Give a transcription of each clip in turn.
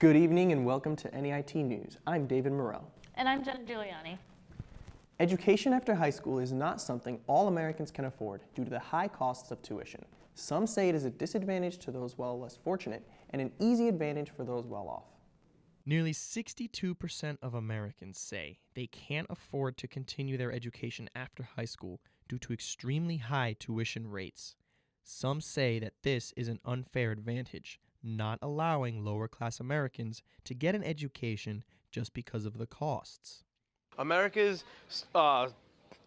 Good evening and welcome to NEIT News. I'm David Morrell. And I'm Jenna Giuliani. Education after high school is not something all Americans can afford due to the high costs of tuition. Some say it is a disadvantage to those less fortunate and an easy advantage for those well off. Nearly 62% of Americans say they can't afford to continue their education after high school due to extremely high tuition rates. Some say that this is an unfair advantage, not allowing lower-class Americans to get an education just because of the costs. America's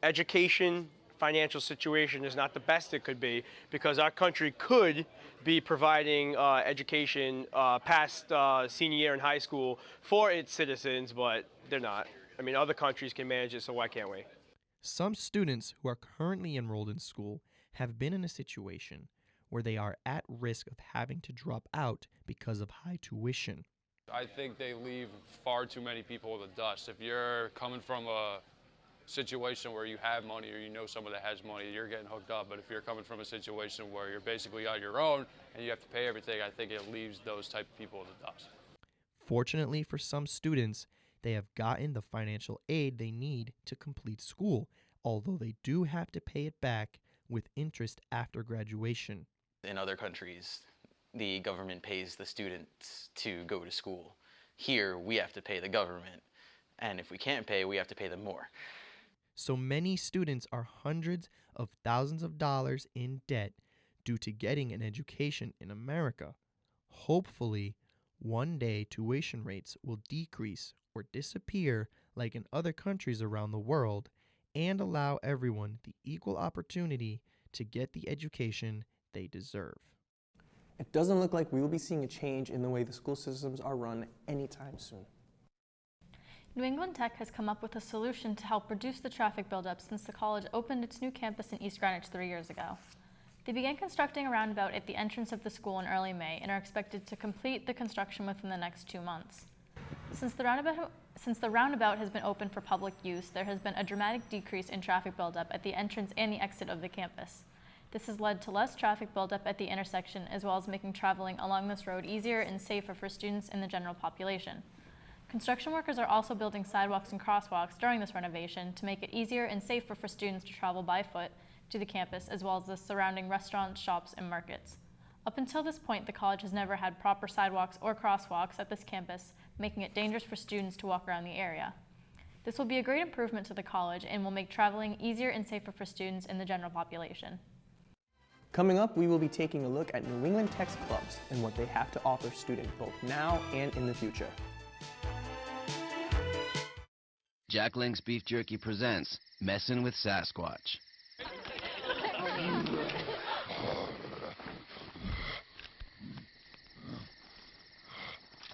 education financial situation is not the best it could be because our country could be providing education past senior year in high school for its citizens, but they're not. I mean, other countries can manage it, so why can't we? Some students who are currently enrolled in school have been in a situation where they are at risk of having to drop out because of high tuition. I think they leave far too many people in the dust. If you're coming from a situation where you have money or you know someone that has money, you're getting hooked up. But if you're coming from a situation where you're basically on your own and you have to pay everything, I think it leaves those type of people in the dust. Fortunately for some students, they have gotten the financial aid they need to complete school, although they do have to pay it back with interest after graduation. In other countries, the government pays the students to go to school. Here, we have to pay the government, and if we can't pay, we have to pay them more. So many students are hundreds of thousands of dollars in debt due to getting an education in America. Hopefully, one day tuition rates will decrease or disappear like in other countries around the world and allow everyone the equal opportunity to get the education they deserve. It doesn't look like we will be seeing a change in the way the school systems are run anytime soon. New England Tech has come up with a solution to help reduce the traffic buildup since the college opened its new campus in East Greenwich 3 years ago. They began constructing a roundabout at the entrance of the school in early May and are expected to complete the construction within the next 2 months. Since the roundabout has been open for public use, there has been a dramatic decrease in traffic buildup at the entrance and the exit of the campus. This has led to less traffic buildup at the intersection, as well as making traveling along this road easier and safer for students and the general population. Construction workers are also building sidewalks and crosswalks during this renovation to make it easier and safer for students to travel by foot to the campus, as well as the surrounding restaurants, shops, and markets. Up until this point, the college has never had proper sidewalks or crosswalks at this campus, making it dangerous for students to walk around the area. This will be a great improvement to the college and will make traveling easier and safer for students and the general population. Coming up, we will be taking a look at New England Tech's clubs and what they have to offer students both now and in the future. Jack Link's Beef Jerky presents Messin' with Sasquatch.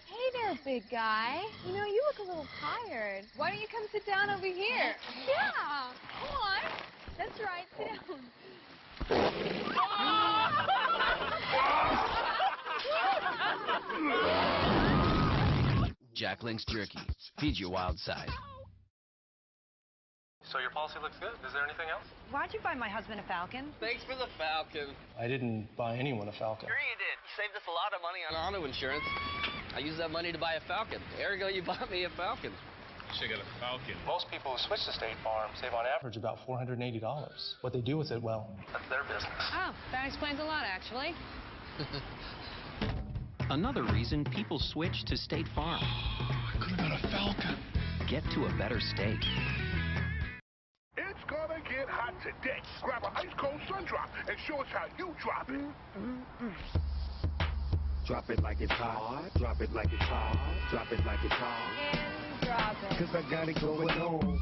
Hey there, big guy. You know, you look a little tired. Why don't you come sit down over here? Yeah, come on. That's right, sit down. Jack Link's Jerky. Feed your wild side. So your policy looks good. Is there anything else? Why'd you buy my husband a Falcon? Thanks for the Falcon. I didn't buy anyone a Falcon. Sure you did. You saved us a lot of money on auto insurance. I used that money to buy a Falcon. Ergo, you bought me a Falcon. Should get a Falcon. Most people who switch to State Farm save on average About $480. What they do with it, well, that's their business. Oh, that explains a lot, actually. Another reason people switch to State Farm. I could have got a Falcon. Get to a better state. It's gonna get hot today. Grab an ice-cold sun drop and show us how you drop it. Drop it like it's hot. Drop it like it's hot. Drop it like it's hot. And drop it. Cause I got it going on.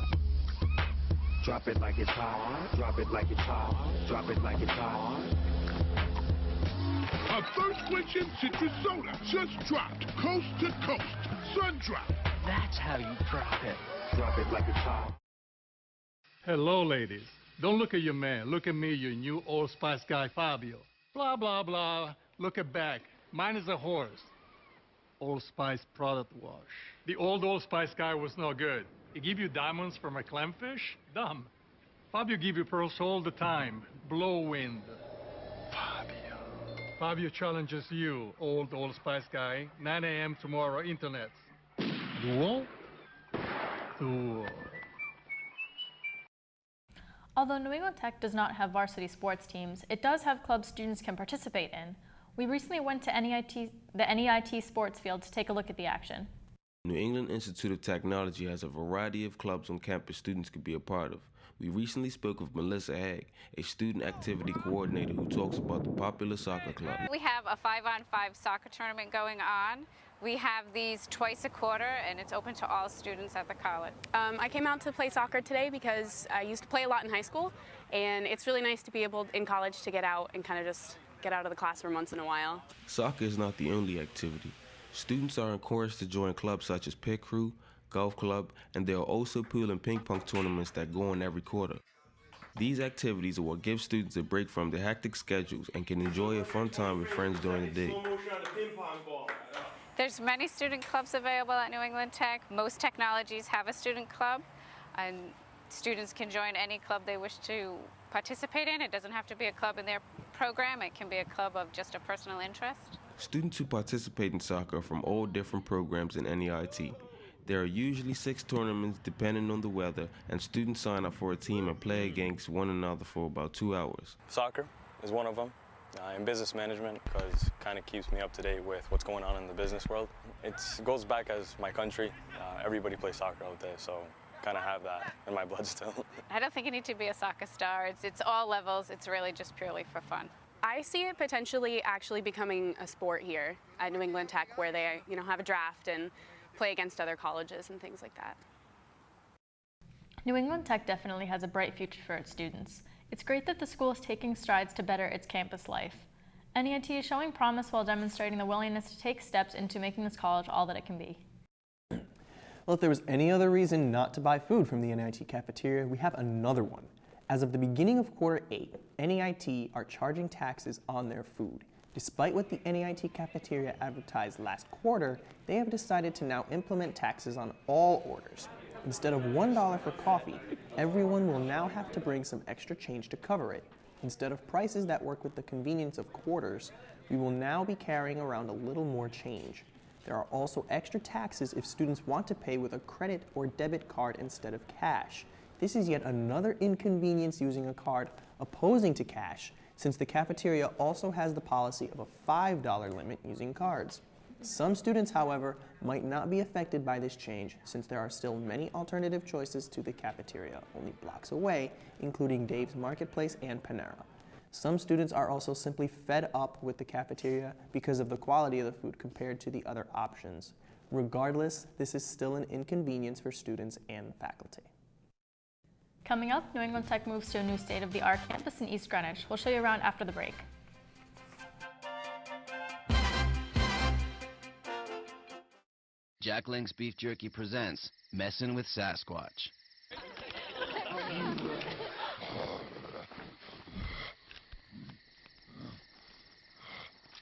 Drop it like it's hot. Drop it like it's hot. Drop it like it's hot. A thirst-quenching citrus soda just dropped. Coast to coast. Sun drop. That's how you drop it. Drop it like it's hot. Hello, ladies. Don't look at your man. Look at me, your new Old Spice guy, Fabio. Blah, blah, blah. Look at back. Mine is a horse. Old Spice product wash. The old Old Spice guy was no good. He give you diamonds from a clamfish? Dumb. Fabio give you pearls all the time. Blow wind. Fabio. Fabio challenges you, old Spice guy. 9 a.m. tomorrow, internet. Duel? Duel. Although New England Tech does not have varsity sports teams, it does have clubs students can participate in. We recently went to the NEIT sports field to take a look at the action. New England Institute of Technology has a variety of clubs on campus students could be a part of. We recently spoke with Melissa Haig, a student activity coordinator who talks about the popular soccer club. We have a 5-on-5 soccer tournament going on. We have these twice a quarter, and it's open to all students at the college. I came out to play soccer today because I used to play a lot in high school, and it's really nice to be able in college to get out and kind of just get out of the classroom once in a while. Soccer is not the only activity. Students are encouraged to join clubs such as pit crew, golf club, and there are also pool and ping pong tournaments that go on every quarter. These activities are what give students a break from their hectic schedules and can enjoy a fun time with friends during the day. There's many student clubs available at New England Tech. Most technologies have a student club, and students can join any club they wish to participate in. It doesn't have to be a club in their program. It can be a club of just a personal interest. Students who participate in soccer are from all different programs in NEIT. There are usually 6 tournaments depending on the weather, and students sign up for a team and play against one another for about 2 hours. Soccer is one of them. In business management, because it kind of keeps me up to date with what's going on in the business world. It goes back as my country. Everybody plays soccer out there, so kind of have that in my blood still. I don't think you need to be a soccer star. It's all levels. It's really just purely for fun. I see it potentially actually becoming a sport here at New England Tech, where they, have a draft and play against other colleges and things like that. New England Tech definitely has a bright future for its students. It's great that the school is taking strides to better its campus life. NEIT is showing promise while demonstrating the willingness to take steps into making this college all that it can be. Well, if there was any other reason not to buy food from the NEIT cafeteria, we have another one. As of the beginning of quarter 8, NEIT are charging taxes on their food. Despite what the NEIT cafeteria advertised last quarter, they have decided to now implement taxes on all orders. Instead of $1 for coffee, everyone will now have to bring some extra change to cover it. Instead of prices that work with the convenience of quarters, we will now be carrying around a little more change. There are also extra taxes if students want to pay with a credit or debit card instead of cash. This is yet another inconvenience using a card opposing to cash, since the cafeteria also has the policy of a $5 limit using cards. Some students, however, might not be affected by this change, since there are still many alternative choices to the cafeteria only blocks away, including Dave's Marketplace and Panera. Some students are also simply fed up with the cafeteria because of the quality of the food compared to the other options. Regardless, this is still an inconvenience for students and faculty. Coming up, New England Tech moves to a new state-of-the-art campus in East Greenwich. We'll show you around after the break. Jack Link's Beef Jerky presents Messin' with Sasquatch.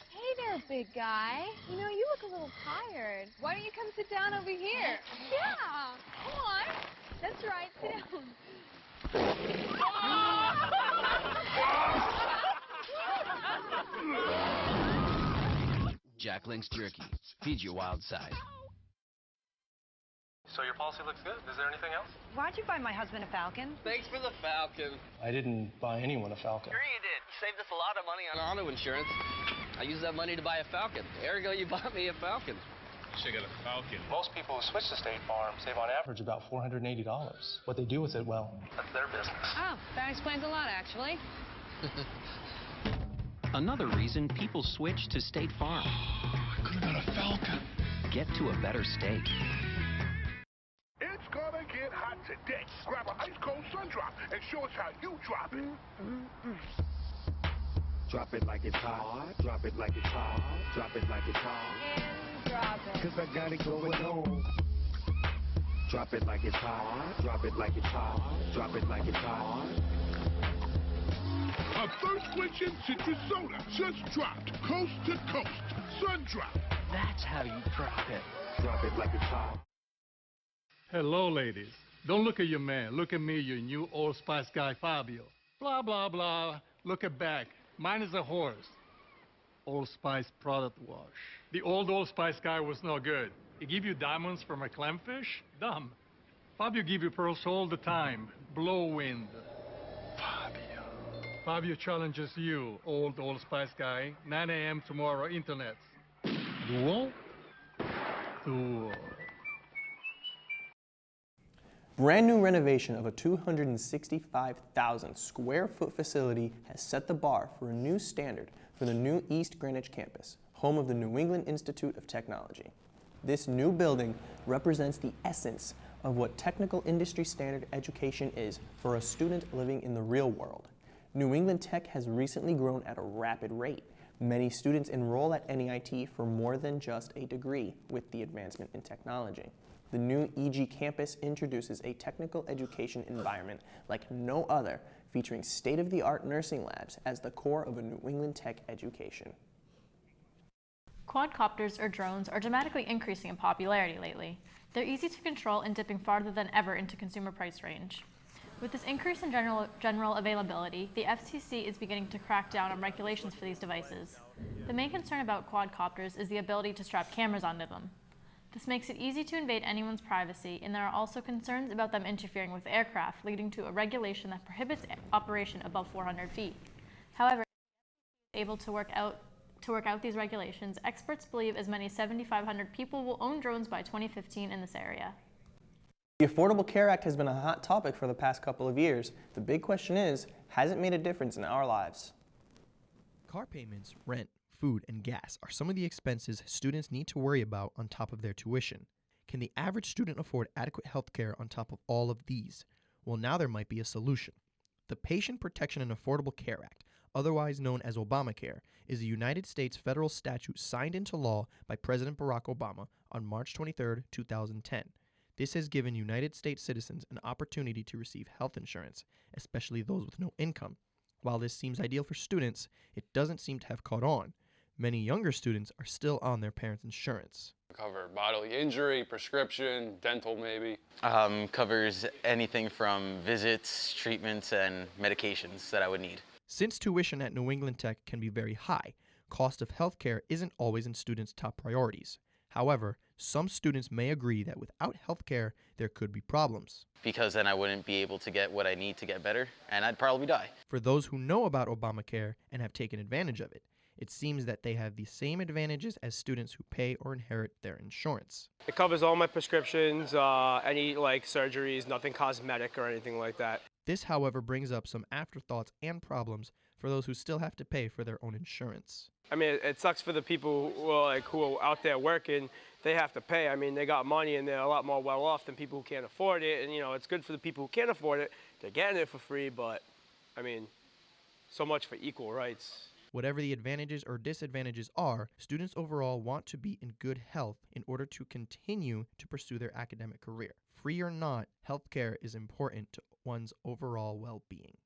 Hey there, big guy. You look a little tired. Why don't you come sit down over here? Yeah, come on. That's right, sit down. Jack Link's Jerky. Feed your wild side. So your policy looks good. Is there anything else? Why'd you buy my husband a Falcon? Thanks for the Falcon. I didn't buy anyone a Falcon. Sure you did. Saved us a lot of money on auto insurance. I used that money to buy a Falcon. Ergo, you bought me a Falcon. Should get a Falcon. Most people who switch to State Farm save on average about $480. What they do with it, well, That's their business. Oh, that explains a lot, actually. Another reason people switch to State Farm. I could have got a Falcon. Get to a better steak. It's gonna get hot today. Grab an ice-cold sun drop and show us how you drop it. Drop it like it's hot. Drop it like it's hot. Drop it like it's hot. And drop it. Cause I got it going on. Drop it like it's hot. Drop it like it's hot. Drop it like it's hot. A thirst-quenching citrus soda just dropped. Coast to coast. Sun drop. That's how you drop it. Drop it like it's hot. Hello, ladies. Don't look at your man. Look at me, your new Old Spice guy, Fabio. Blah, blah, blah. Look at back. Mine is a horse. Old Spice product wash. The old Old Spice guy was no good. He give you diamonds from a clamfish? Dumb. Fabio give you pearls all the time. Blow wind. Fabio challenges you, old Old Spice guy. 9 a.m. tomorrow, internet. Duel? Duel. Brand new renovation of a 265,000 square foot facility has set the bar for a new standard for the new East Greenwich campus, home of the New England Institute of Technology. This new building represents the essence of what technical industry standard education is for a student living in the real world. New England Tech has recently grown at a rapid rate. Many students enroll at NEIT for more than just a degree with the advancement in technology. The new EG campus introduces a technical education environment like no other, featuring state-of-the-art nursing labs as the core of a New England Tech education. Quadcopters or drones are dramatically increasing in popularity lately. They're easy to control and dipping farther than ever into consumer price range. With this increase in general availability, the FCC is beginning to crack down on regulations for these devices. The main concern about quadcopters is the ability to strap cameras onto them. This makes it easy to invade anyone's privacy, and there are also concerns about them interfering with aircraft, leading to a regulation that prohibits operation above 400 feet. However, able to work out these regulations, experts believe as many as 7,500 people will own drones by 2015 in this area. The Affordable Care Act has been a hot topic for the past couple of years. The big question is, has it made a difference in our lives? Car payments, rent, food, and gas are some of the expenses students need to worry about on top of their tuition. Can the average student afford adequate health care on top of all of these? Well, now there might be a solution. The Patient Protection and Affordable Care Act, otherwise known as Obamacare, is a United States federal statute signed into law by President Barack Obama on March 23, 2010. This has given United States citizens an opportunity to receive health insurance, especially those with no income. While this seems ideal for students, it doesn't seem to have caught on. Many younger students are still on their parents' insurance. Cover bodily injury, prescription, dental maybe. Covers anything from visits, treatments, and medications that I would need. Since tuition at New England Tech can be very high, cost of healthcare isn't always in students' top priorities. However, some students may agree that without healthcare, there could be problems. Because then I wouldn't be able to get what I need to get better, and I'd probably die. For those who know about Obamacare and have taken advantage of it, it seems that they have the same advantages as students who pay or inherit their insurance. It covers all my prescriptions, any surgeries, nothing cosmetic or anything like that. This, however, brings up some afterthoughts and problems for those who still have to pay for their own insurance. I mean, it sucks for the people who are out there working. They have to pay. I mean, they got money and they're a lot more well off than people who can't afford it. And, it's good for the people who can't afford it. They're getting it for free, but, I mean, so much for equal rights. Whatever the advantages or disadvantages are, students overall want to be in good health in order to continue to pursue their academic career. Free or not, healthcare is important to one's overall well-being.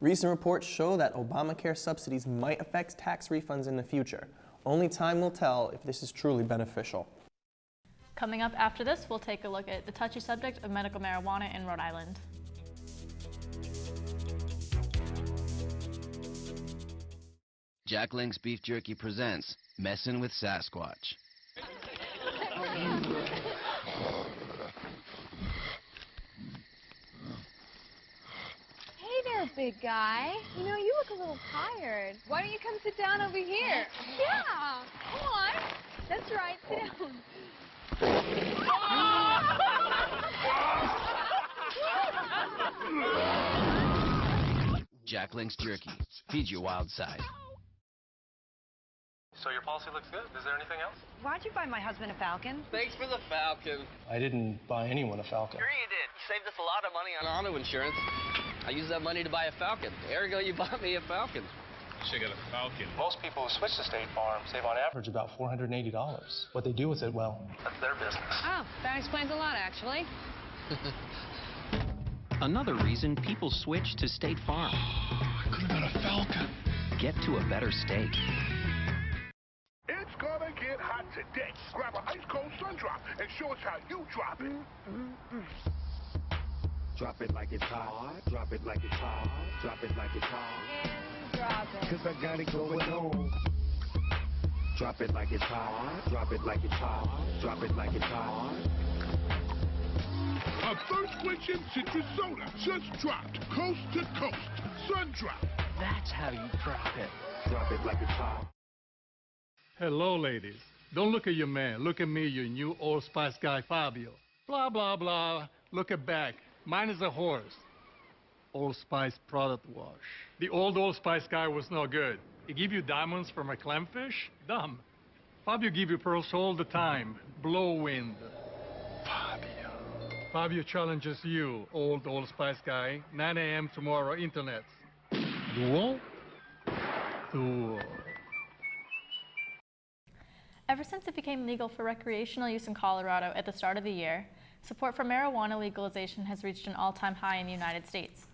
Recent reports show that Obamacare subsidies might affect tax refunds in the future. Only time will tell if this is truly beneficial. Coming up after this, we'll take a look at the touchy subject of medical marijuana in Rhode Island. Jack Link's Beef Jerky presents Messin' with Sasquatch. Hey there, big guy. You look a little tired. Why don't you come sit down over here? Yeah, come on. That's right, sit down. Jack Link's Jerky. Feed your wild side. So your policy looks good. Is there anything else? Why'd you buy my husband a Falcon? Thanks for the Falcon. I didn't buy anyone a Falcon. Sure you did. You saved us a lot of money on auto insurance. I used that money to buy a Falcon. Ergo, you bought me a Falcon. Should get a Falcon. Most people who switch to State Farm save on average about $480. What they do with it, well, that's their business. Oh, that explains a lot, actually. Another reason people switch to State Farm. I could have got a Falcon. Get to a better steak. It's gonna get hot today. Grab an ice-cold sun drop and show us how you drop it. Drop it like it's hot. Drop it like it's hot. Drop it like it's hot. drop it. Cause I got it going on. Drop it like it's hot. Drop it like it's hot. Drop it like it's hot. A thirst-quenching citrus soda just dropped coast to coast. Sun Drop. That's how you drop it. Drop it like it's hot. Hello, ladies. Don't look at your man. Look at me, your new Old Spice guy, Fabio. Blah, blah, blah. Look at back. Mine is a horse. Old Spice product wash. The Old Spice guy was no good. He give you diamonds from a clamfish? Dumb. Fabio give you pearls all the time. Blow wind. Fabio challenges you, Old Spice guy. 9 a.m. tomorrow, internet. Duel? Duel. Ever since it became legal for recreational use in Colorado at the start of the year, support for marijuana legalization has reached an all-time high in the United States.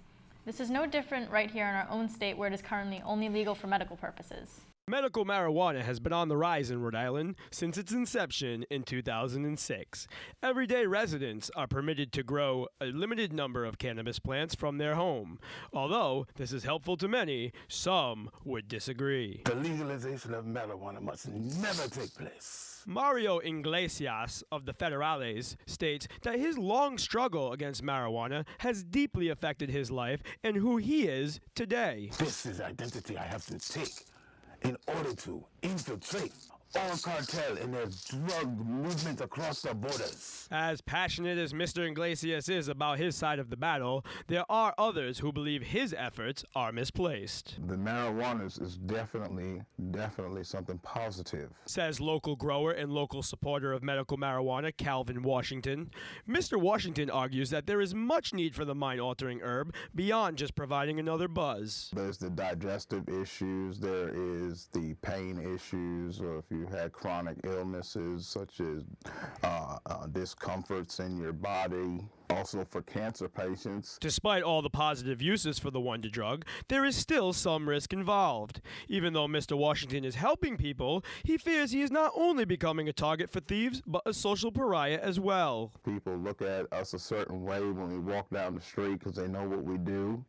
This is no different right here in our own state, where it is currently only legal for medical purposes. Medical marijuana has been on the rise in Rhode Island since its inception in 2006. Everyday residents are permitted to grow a limited number of cannabis plants from their home. Although this is helpful to many, some would disagree. The legalization of marijuana must never take place. Mario Iglesias of the Federales states that his long struggle against marijuana has deeply affected his life and who he is today. This is identity I have to take in order to infiltrate all cartel and their drug movement across the borders. As passionate as Mr. Iglesias is about his side of the battle, there are others who believe his efforts are misplaced. The marijuana is definitely something positive, says local grower and local supporter of medical marijuana, Calvin Washington. Mr. Washington argues that there is much need for the mind-altering herb beyond just providing another buzz. There's the digestive issues, there is the pain issues, or if you had chronic illnesses such as discomforts in your body, also for cancer patients. Despite all the positive uses for the wonder drug, there is still some risk involved. Even though Mr. Washington is helping people, he fears he is not only becoming a target for thieves, but a social pariah as well. People look at us a certain way when we walk down the street because they know what we do.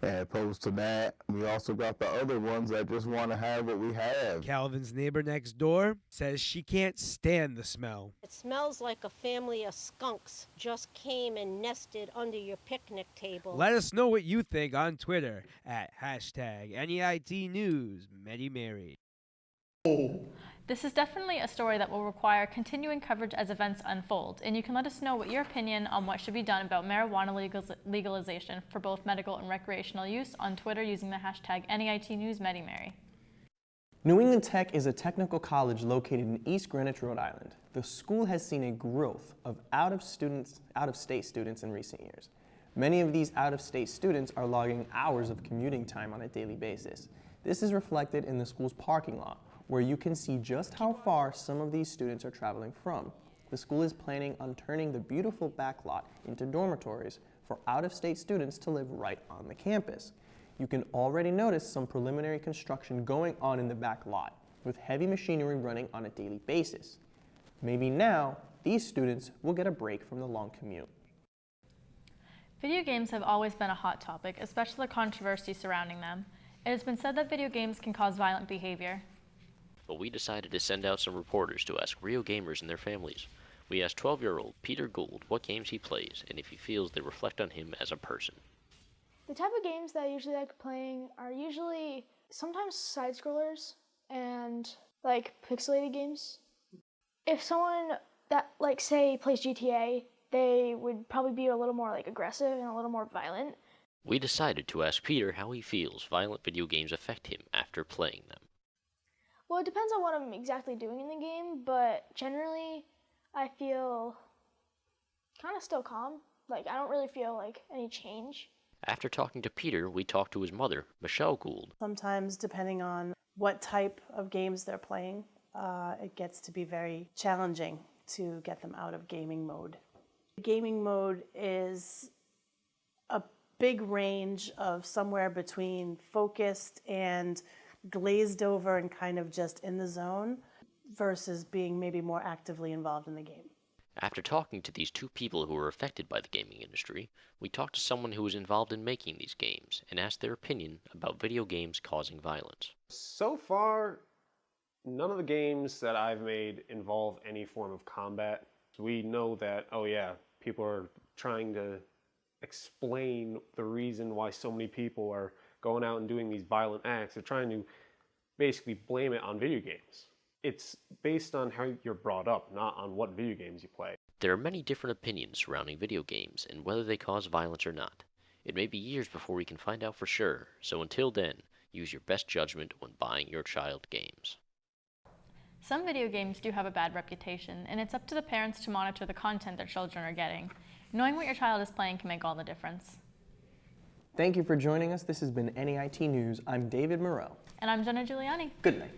And opposed to that, we also got the other ones that just want to have what we have. Calvin's neighbor next door says she can't stand the smell. It smells like a family of skunks just came and nested under your picnic table. Let us know what you think on Twitter at #NEIT News, Medi Mary. This is definitely a story that will require continuing coverage as events unfold, and you can let us know what your opinion on what should be done about marijuana legalization for both medical and recreational use on Twitter using the #NEIT News, Medi Mary. New England Tech is a technical college located in East Greenwich, Rhode Island. The school has seen a growth of out-of-state students in recent years. Many of these out-of-state students are logging hours of commuting time on a daily basis. This is reflected in the school's parking lot, where you can see just how far some of these students are traveling from. The school is planning on turning the beautiful back lot into dormitories for out-of-state students to live right on the campus. You can already notice some preliminary construction going on in the back lot, with heavy machinery running on a daily basis. Maybe now, these students will get a break from the long commute. Video games have always been a hot topic, especially the controversy surrounding them. It has been said that video games can cause violent behavior. But we decided to send out some reporters to ask real gamers and their families. We asked 12-year-old Peter Gould what games he plays and if he feels they reflect on him as a person. The type of games that I usually like playing are usually sometimes side-scrollers and like pixelated games. If someone that say plays GTA, they would probably be a little more aggressive and a little more violent. We decided to ask Peter how he feels violent video games affect him after playing them. Well, it depends on what I'm exactly doing in the game, but generally I feel kind of still calm. I don't really feel any change. After talking to Peter, we talked to his mother, Michelle Gould. Sometimes, depending on what type of games they're playing, it gets to be very challenging to get them out of gaming mode. Gaming mode is a big range of somewhere between focused and glazed over and kind of just in the zone versus being maybe more actively involved in the game. After talking to these two people who were affected by the gaming industry, we talked to someone who was involved in making these games and asked their opinion about video games causing violence. So far, none of the games that I've made involve any form of combat. We know that, oh yeah, people are trying to explain the reason why so many people are going out and doing these violent acts. They're trying to basically blame it on video games. It's based on how you're brought up, not on what video games you play. There are many different opinions surrounding video games and whether they cause violence or not. It may be years before we can find out for sure, so until then, use your best judgment when buying your child games. Some video games do have a bad reputation, and it's up to the parents to monitor the content their children are getting. Knowing what your child is playing can make all the difference. Thank you for joining us. This has been NEIT News. I'm David Moreau. And I'm Jenna Giuliani. Good night.